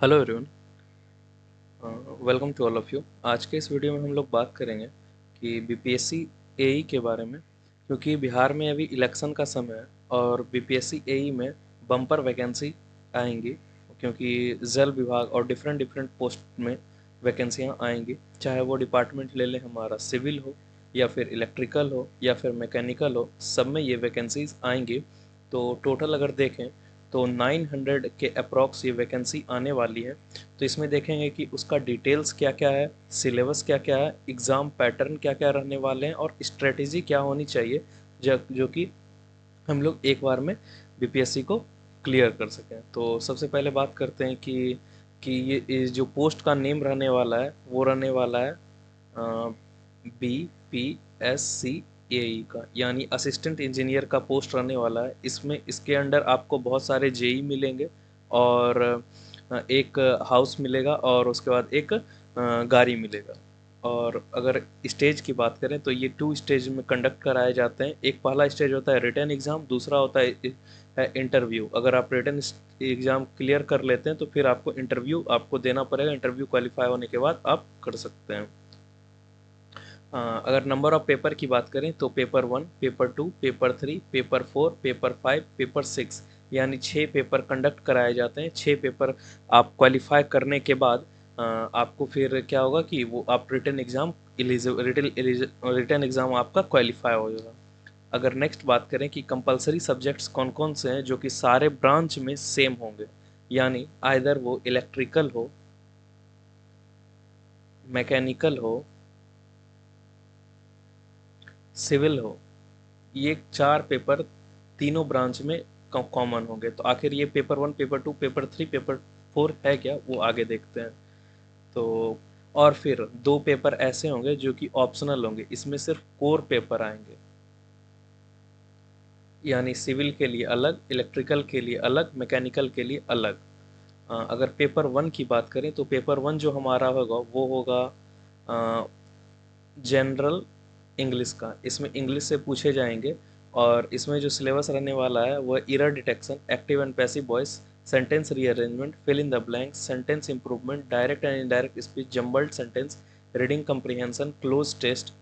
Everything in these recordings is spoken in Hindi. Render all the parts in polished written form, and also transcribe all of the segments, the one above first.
Hello everyone, welcome to all of you. आज के इस वीडियो में हम लोग बात करेंगे कि बीपीएससी एई के बारे में, क्योंकि बिहार में अभी इलेक्शन का समय है और बीपीएससी एई में बम्पर वैकेंसी आएंगी, क्योंकि जल विभाग और डिफरेंट डिफरेंट पोस्ट में वैकेंसियाँ आएंगी, चाहे वो डिपार्टमेंट ले लें हमारा सिविल हो या फिर इलेक्ट्रिकल हो या फिर मैकेनिकल हो, सब में ये वैकेंसीज आएंगी। तो टोटल अगर देखें तो 900 के अप्रॉक्स ये वैकेंसी आने वाली है। तो इसमें देखेंगे कि उसका डिटेल्स क्या क्या है, सिलेबस क्या क्या है, एग्ज़ाम पैटर्न क्या क्या रहने वाले हैं और स्ट्रेटेजी क्या होनी चाहिए जो कि हम लोग एक बार में बीपीएससी को क्लियर कर सकें। तो सबसे पहले बात करते हैं कि ये जो पोस्ट का नेम रहने वाला है वो रहने वाला है BPSC का, यानी असिस्टेंट इंजीनियर का पोस्ट रहने वाला है। इसमें इसके अंडर आपको बहुत सारे जेई मिलेंगे और एक हाउस मिलेगा और उसके बाद एक गाड़ी मिलेगा। और अगर स्टेज की बात करें तो ये 2 स्टेज में कंडक्ट कराए जाते हैं। एक पहला स्टेज होता है रिटन एग्ज़ाम, दूसरा होता है इंटरव्यू। अगर आप रिटन एग्ज़ाम क्लियर कर लेते हैं तो फिर आपको इंटरव्यू आपको देना पड़ेगा। इंटरव्यू क्वालिफाई होने के बाद आप कर सकते हैं। अगर नंबर ऑफ पेपर की बात करें तो paper 1, paper 2, paper 3, paper 4, paper 5, paper 6, यानी 6 पेपर कंडक्ट कराए जाते हैं। 6 पेपर आप क्वालिफाई करने के बाद आपको फिर क्या होगा कि वो आप रिटन एग्ज़ाम रिटन एग्ज़ाम आपका क्वालिफाई हो जाएगा। अगर नेक्स्ट बात करें कि कंपलसरी सब्जेक्ट्स कौन कौन से हैं जो कि सारे ब्रांच में सेम होंगे, यानी आइदर वो इलेक्ट्रिकल हो, मैकेनिकल हो, सिविल हो, ये 4 पेपर तीनों ब्रांच में कॉमन होंगे। तो आखिर ये पेपर 1, पेपर 2, पेपर 3, पेपर 4 है क्या, वो आगे देखते हैं। तो और फिर 2 पेपर ऐसे होंगे जो कि ऑप्शनल होंगे, इसमें सिर्फ कोर पेपर आएंगे, यानी सिविल के लिए अलग, इलेक्ट्रिकल के लिए अलग, मैकेनिकल के लिए अलग। अगर पेपर 1 की बात करें तो पेपर 1 जो हमारा होगा वो होगा जनरल इंग्लिश का। इसमें इंग्लिश से पूछे जाएंगे और इसमें जो सिलेबस रहने वाला है वो error detection, active and passive voice, sentence rearrangement, fill in the blanks, sentence improvement, direct and indirect speech, jumbled sentence, reading comprehension, cloze test,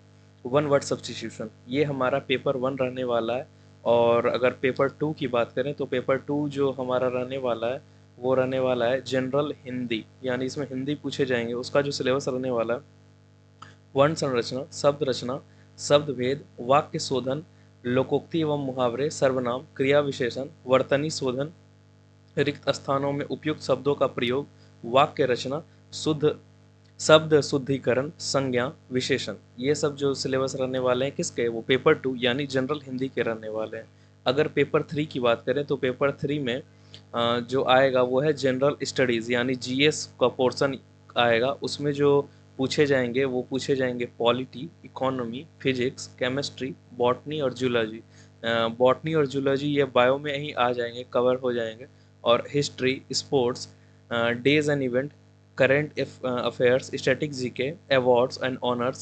one word substitution, ये हमारा पेपर 1 रहने वाला है। और अगर पेपर 2 की बात करें तो पेपर 2 जो हमारा रहने वाला है वो रहने वाला है जनरल हिंदी, यानी इसमें हिंदी पूछे जाएंगे। उसका जो सिलेबस रहने वाला है वर्ण संरचना, शब्द रचना, शब्द भेद, वाक्य शोधन, लोकोक्ति एवं मुहावरे, सर्वनाम, क्रिया विशेषण, वर्तनी शोधन, रिक्त स्थानों में उपयुक्त शब्दों का प्रयोग, वाक्य रचना, शुद्ध शब्द शुद्धिकरण, संज्ञा, विशेषण, ये सब जो सिलेबस रहने वाले हैं किसके, वो पेपर 2 यानी जनरल हिंदी के रहने वाले हैं। अगर पेपर 3 की बात करें तो पेपर 3 में जो आएगा वो है जनरल स्टडीज़, यानी जीएस का पोर्शन आएगा। उसमें जो पूछे जाएंगे वो पूछे जाएंगे polity, economy, physics, chemistry, botany और जूलॉजी। बॉटनी और जूलॉजी ये बायो में ही आ जाएंगे, कवर हो जाएंगे। और history, sports, days and event, current affairs, static GK, awards and honors,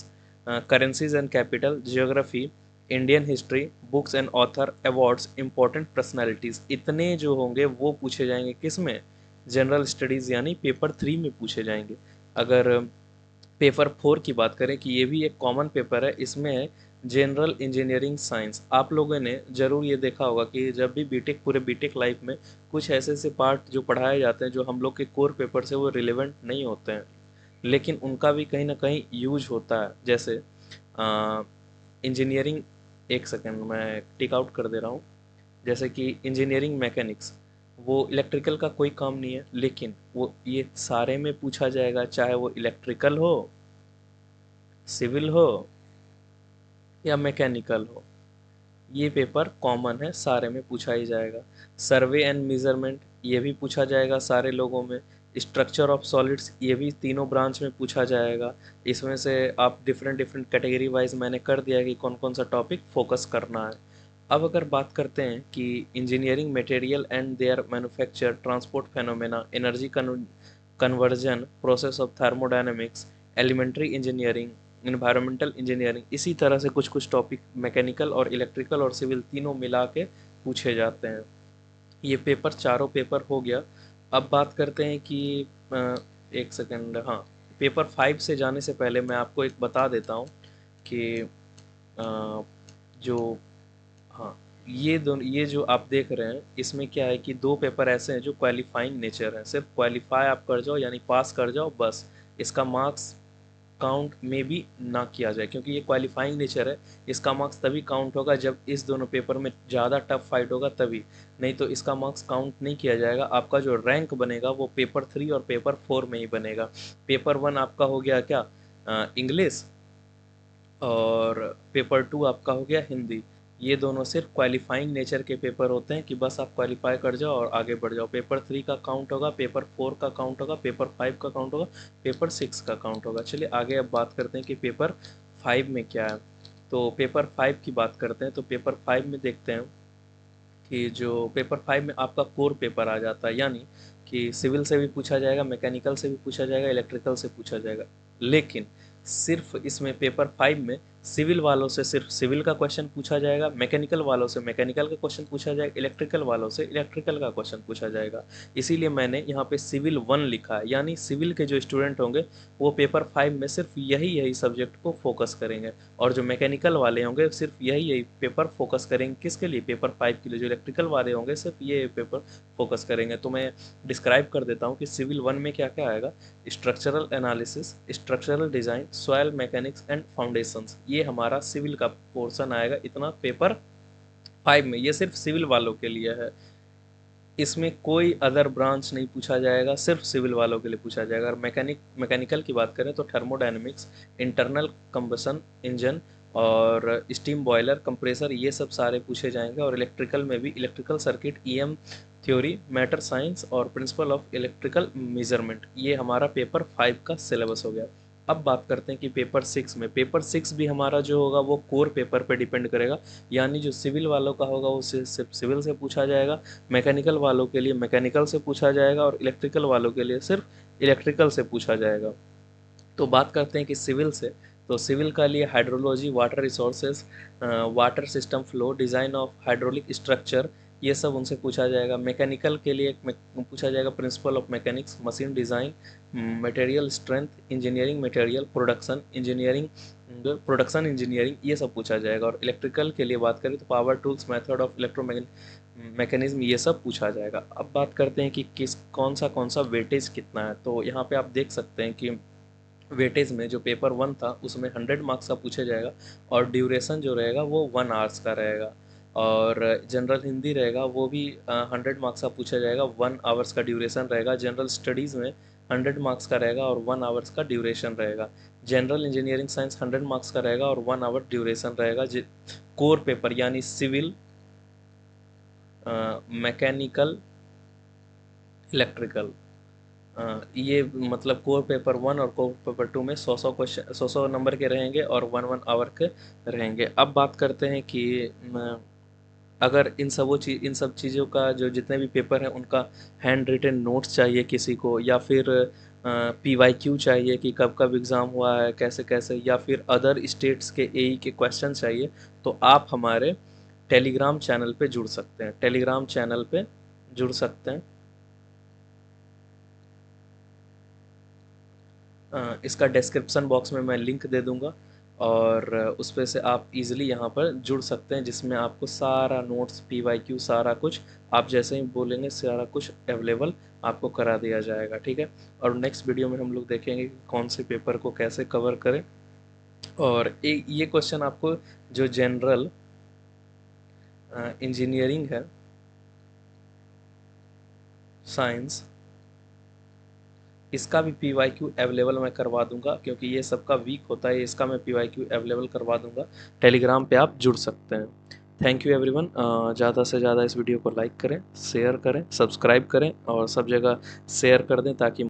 currencies and capital, geography, Indian history, books and author, awards, important personalities, इतने जो होंगे वो पूछे जाएंगे किस में, जनरल स्टडीज़ यानी पेपर 3 में पूछे जाएंगे। अगर पेपर 4 की बात करें कि ये भी एक कॉमन पेपर है, इसमें है जनरल इंजीनियरिंग साइंस। आप लोगों ने ज़रूर ये देखा होगा कि जब भी बीटेक, पूरे बीटेक लाइफ में कुछ ऐसे ऐसे पार्ट जो पढ़ाए जाते हैं जो हम लोग के कोर पेपर से वो रिलेवेंट नहीं होते हैं, लेकिन उनका भी कहीं ना कहीं यूज होता है। जैसे इंजीनियरिंग, एक सेकेंड मैं टिक आउट कर दे रहा हूँ। जैसे कि इंजीनियरिंग मैकेनिक्स, वो इलेक्ट्रिकल का कोई काम नहीं है, लेकिन वो ये सारे में पूछा जाएगा, चाहे वो इलेक्ट्रिकल हो, सिविल हो या मैकेनिकल हो, ये पेपर कॉमन है, सारे में पूछा ही जाएगा। सर्वे एंड मेजरमेंट, ये भी पूछा जाएगा सारे लोगों में। स्ट्रक्चर ऑफ सॉलिड्स, ये भी तीनों ब्रांच में पूछा जाएगा। इसमें से आप डिफरेंट डिफरेंट कैटेगरी वाइज मैंने कर दिया कि कौन कौन सा टॉपिक फोकस करना है। अब अगर बात करते हैं कि engineering material and their manufacture, transport phenomena, energy conversion, process of thermodynamics, elementary engineering, environmental engineering, इसी तरह से कुछ कुछ टॉपिक मैकेनिकल और इलेक्ट्रिकल और सिविल तीनों मिला के पूछे जाते हैं। ये पेपर चारों पेपर हो गया। अब बात करते हैं कि एक सेकेंड, हाँ, पेपर 5 से जाने से पहले मैं आपको एक बता देता हूँ कि जो, हाँ, ये जो आप देख रहे हैं इसमें क्या है कि 2 पेपर ऐसे हैं जो क्वालिफाइंग नेचर हैं, सिर्फ क्वालिफाई आप कर जाओ यानी पास कर जाओ बस, इसका मार्क्स काउंट में भी ना किया जाए, क्योंकि ये क्वालिफाइंग नेचर है। इसका मार्क्स तभी काउंट होगा जब इस दोनों पेपर में ज़्यादा टफ फाइट होगा तभी, नहीं तो इसका मार्क्स काउंट नहीं किया जाएगा। आपका जो रैंक बनेगा वो पेपर 3 और पेपर 4 में ही बनेगा। पेपर 1 आपका हो गया क्या, इंग्लिश, और पेपर 2 आपका हो गया हिंदी। ये दोनों सिर्फ क्वालिफाइंग नेचर के पेपर होते हैं कि बस आप क्वालिफाई कर जाओ और आगे बढ़ जाओ। पेपर 3 का काउंट होगा, पेपर 4 का काउंट होगा, पेपर 5 का काउंट होगा, पेपर 6 का काउंट होगा। चलिए आगे अब बात करते हैं कि पेपर 5 में क्या है। तो पेपर 5 की बात करते हैं, तो पेपर 5 में देखते हैं कि जो पेपर 5 में आपका कोर पेपर आ जाता है, यानी कि सिविल से भी पूछा जाएगा, मैकेनिकल से भी पूछा जाएगा, इलेक्ट्रिकल से पूछा जाएगा। लेकिन सिर्फ इसमें पेपर 5 में सिविल वालों से सिर्फ सिविल का क्वेश्चन पूछा जाएगा, मैकेनिकल वालों से मैकेनिकल का क्वेश्चन पूछा जाएगा, इलेक्ट्रिकल वालों से इलेक्ट्रिकल का क्वेश्चन पूछा जाएगा। इसीलिए मैंने यहाँ पे सिविल 1 लिखा है, यानी सिविल के जो स्टूडेंट होंगे वो पेपर 5 में सिर्फ यही सब्जेक्ट को फोकस करेंगे, और जो मैकेनिकल वाले होंगे सिर्फ यही पेपर फोकस करेंगे। किसके लिए, पेपर 5 के लिए। जो इलेक्ट्रिकल वाले होंगे सिर्फ ये पेपर फोकस करेंगे। तो मैं डिस्क्राइब कर देता हूँ कि सिविल 1 में क्या क्या आएगा। Structural analysis, structural design, soil mechanics and foundations, ये हमारा सिविल का पोर्शन आएगा। इतना पेपर 5 में, ये सिर्फ सिविल वालों के लिए है। इसमें कोई अदर ब्रांच नहीं पूछा जाएगा, सिर्फ सिविल वालों के लिए पूछा जाएगा। और मैकेनिकल की बात करें तो थर्मोडायनेमिक्स, इंटरनल कंबसन इंजन और स्टीम बॉयलर, कंप्रेसर, ये सब सारे पूछे जाएंगे। और इलेक्ट्रिकल में भी electrical circuit, EM theory, matter science और प्रिंसिपल ऑफ इलेक्ट्रिकल मेजरमेंट, ये हमारा पेपर 5 का सिलेबस हो गया। अब बात करते हैं कि पेपर 6 में, पेपर 6 भी हमारा जो होगा वो कोर पेपर पे डिपेंड करेगा, यानी जो सिविल वालों का होगा वो सिर्फ सिविल से पूछा जाएगा, मैकेनिकल वालों के लिए मैकेनिकल से पूछा जाएगा, और इलेक्ट्रिकल वालों के लिए सिर्फ इलेक्ट्रिकल से पूछा जाएगा। तो बात करते हैं कि सिविल से, तो सिविल का लिए hydrology, water resources, water system flow, design of hydraulic structure, ये सब उनसे पूछा जाएगा। मैकेनिकल के लिए पूछा जाएगा principle of mechanics, machine design, material strength, engineering material, production engineering, ये सब पूछा जाएगा। और इलेक्ट्रिकल के लिए बात करें तो power tools, method of mechanism, ये सब पूछा जाएगा। अब बात करते हैं कि कौन सा वेटेज कितना है। तो यहाँ पे आप देख सकते हैं कि वेटेज में जो पेपर 1 था उसमें 100 मार्क्स का पूछा जाएगा, और ड्यूरेशन जो रहेगा वो 1 आवर्स का रहेगा। और जनरल हिंदी रहेगा वो भी 100 मार्क्स का पूछा जाएगा, 1 आवर्स का ड्यूरेशन रहेगा। जनरल स्टडीज़ में 100 मार्क्स का रहेगा और 1 आवर्स का ड्यूरेशन रहेगा। जनरल इंजीनियरिंग साइंस 100 मार्क्स का रहेगा और 1 आवर ड्यूरेशन रहेगा। कोर पेपर यानी सिविल, मैकेनिकल, इलेक्ट्रिकल, ये मतलब कोर पेपर 1 और कोर पेपर 2 में 100 क्वेश्चन 100 नंबर के रहेंगे और 1 आवर के रहेंगे। अब बात करते हैं कि अगर इन सब चीज़ों का जो जितने भी पेपर हैं उनका हैंड रिटन नोट्स चाहिए किसी को, या फिर PYQ चाहिए कि कब कब एग्ज़ाम हुआ है, कैसे कैसे, या फिर अदर स्टेट्स के AE के क्वेश्चन चाहिए, तो आप हमारे टेलीग्राम चैनल पे जुड़ सकते हैं, टेलीग्राम चैनल पे जुड़ सकते हैं। इसका डिस्क्रिप्शन बॉक्स में मैं लिंक दे दूंगा, और उस पर से आप इजीली यहाँ पर जुड़ सकते हैं, जिसमें आपको सारा नोट्स, PYQ, सारा कुछ आप जैसे ही बोलेंगे सारा कुछ अवेलेबल आपको करा दिया जाएगा। ठीक है, और नेक्स्ट वीडियो में हम लोग देखेंगे कि कौन से पेपर को कैसे कवर करें। और एक ये क्वेश्चन आपको जो जनरल इंजीनियरिंग है, साइंस, इसका भी PYQ अवेलेबल मैं करवा दूंगा, क्योंकि ये सबका वीक होता है, इसका मैं PYQ अवेलेबल करवा दूंगा। टेलीग्राम पे आप जुड़ सकते हैं। Thank you everyone. ज़्यादा से ज़्यादा इस वीडियो को लाइक करें, शेयर करें, सब्सक्राइब करें और सब जगह शेयर कर दें, ताकि